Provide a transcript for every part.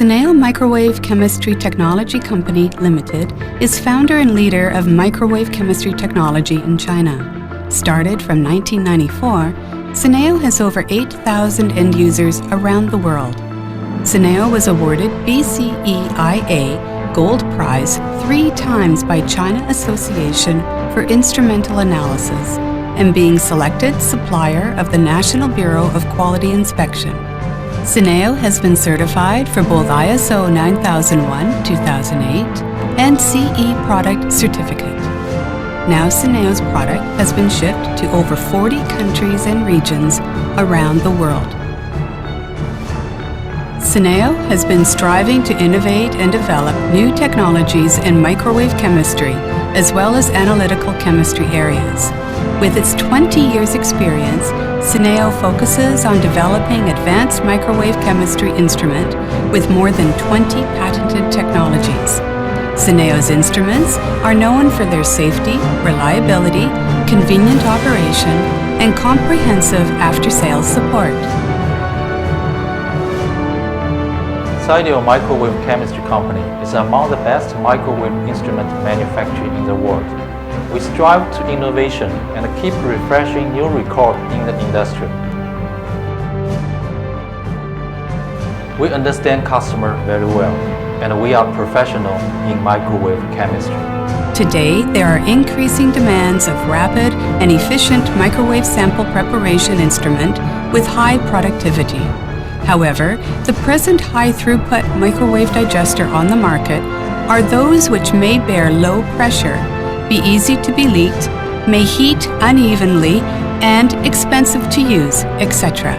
Sineo Microwave Chemistry Technology Company Limited is founder and leader of microwave chemistry technology in China. Started from 1994, Sineo has over 8,000 end users around the world. Sineo was awarded BCEIA Gold Prize 3 times by China Association for Instrumental Analysis and being selected supplier of the National Bureau of Quality Inspection. Sineo has been certified for both ISO 9001-2008 and CE Product Certificate. Now Sineo's product has been shipped to over 40 countries and regions around the world. Sineo has been striving to innovate and develop new technologies in microwave chemistry as well as analytical chemistry areas. With its 20 years experience, Sineo focuses on developing advanced microwave chemistry instrument with more than 20 patented technologies. Sineo's instruments are known for their safety, reliability, convenient operation, and comprehensive after-sales support. Sineo Microwave Chemistry Company is among the best microwave instrument manufacturers in the world. We strive to innovation and keep refreshing new records in the industry. We understand customer very well, and we are professional in microwave chemistry. Today, there are increasing demands of rapid and efficient microwave sample preparation instrument with high productivity. However, the present high-throughput microwave digester on the market are those which may bear low pressure, be easy to be leaked, may heat unevenly, and expensive to use, etc.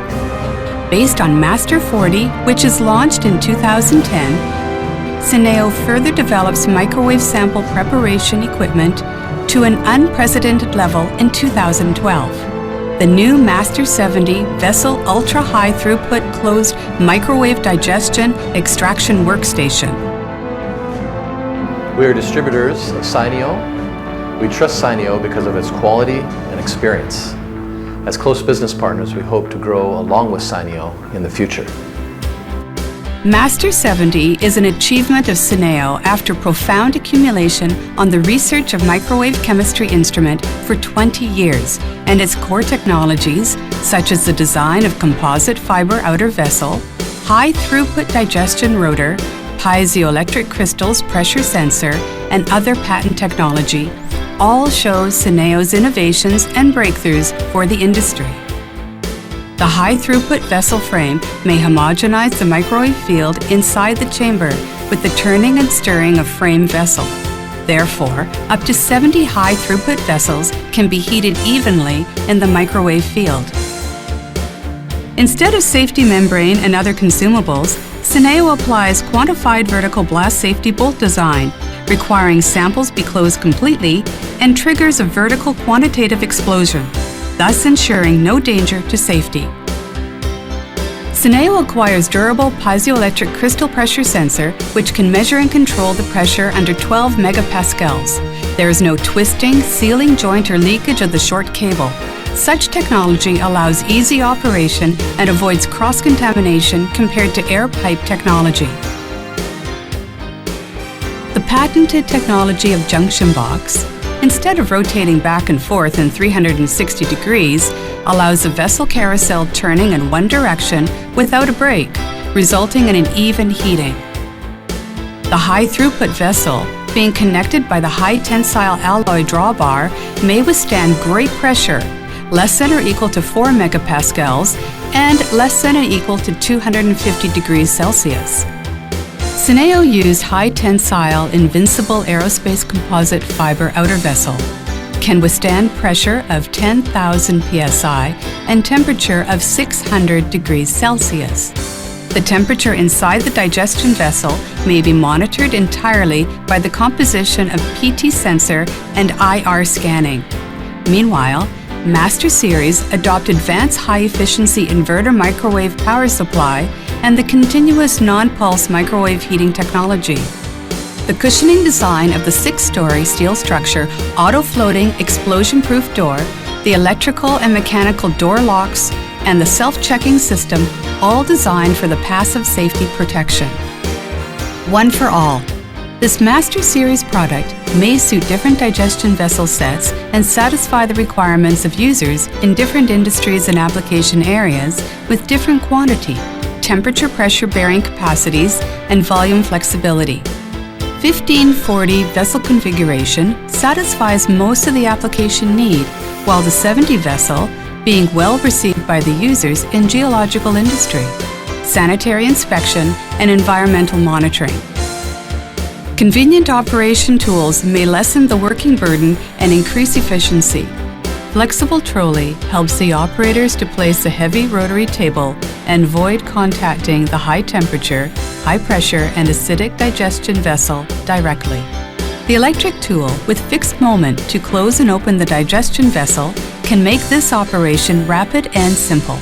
Based on MASTER-40, which is launched in 2010, Sineo further develops microwave sample preparation equipment to an unprecedented level in 2012. The new MASTER-40 vessel ultra-high throughput closed microwave digestion extraction workstation. We are distributors of Sineo. We trust Sineo because of its quality and experience. As close business partners, we hope to grow along with Sineo in the future. MASTER-40 is an achievement of Sineo after profound accumulation on the research of microwave chemistry instrument for 20 years and its core technologies such as the design of composite fiber outer vessel, high throughput digestion rotor, piezoelectric crystals pressure sensor, and other patent technology, all shows Sineo's innovations and breakthroughs for the industry. The high-throughput vessel frame may homogenize the microwave field inside the chamber with the turning and stirring of frame vessel. Therefore, up to 70 high-throughput vessels can be heated evenly in the microwave field. Instead of safety membrane and other consumables, Sineo applies quantified vertical blast safety bolt design, requiring samples be closed completely and triggers a vertical quantitative explosion, thus ensuring no danger to safety. Sineo acquires durable piezoelectric crystal pressure sensor which can measure and control the pressure under 12 megapascals. There is no twisting, sealing joint or leakage of the short cable. Such technology allows easy operation and avoids cross-contamination compared to air pipe technology. The patented technology of junction box, instead of rotating back and forth in 360 degrees, allows the vessel carousel turning in one direction without a break, resulting in an even heating. The high-throughput vessel, being connected by the high-tensile alloy drawbar, may withstand great pressure, less than or equal to 4 megapascals and less than or equal to 250 degrees Celsius. Sineo used high-tensile invincible aerospace composite fiber outer vessel, can withstand pressure of 10,000 psi and temperature of 600 degrees Celsius. The temperature inside the digestion vessel may be monitored entirely by the composition of PT sensor and IR scanning. Meanwhile, Master Series adopt advanced high-efficiency inverter microwave power supply and the continuous non-pulse microwave heating technology. The cushioning design of the 6-story steel structure, auto-floating explosion-proof door, the electrical and mechanical door locks, and the self-checking system, all designed for the passive safety protection. one for all. This Master Series product may suit different digestion vessel sets and satisfy the requirements of users in different industries and application areas with different quantity, temperature pressure bearing capacities, and volume flexibility. 1540 vessel configuration satisfies most of the application need, while the 70 vessel being well received by the users in geological industry, sanitary inspection, and environmental monitoring. Convenient operation tools may lessen the working burden and increase efficiency. Flexible trolley helps the operators to place a heavy rotary table and avoid contacting the high temperature, high pressure, and acidic digestion vessel directly. The electric tool with fixed moment to close and open the digestion vessel can make this operation rapid and simple.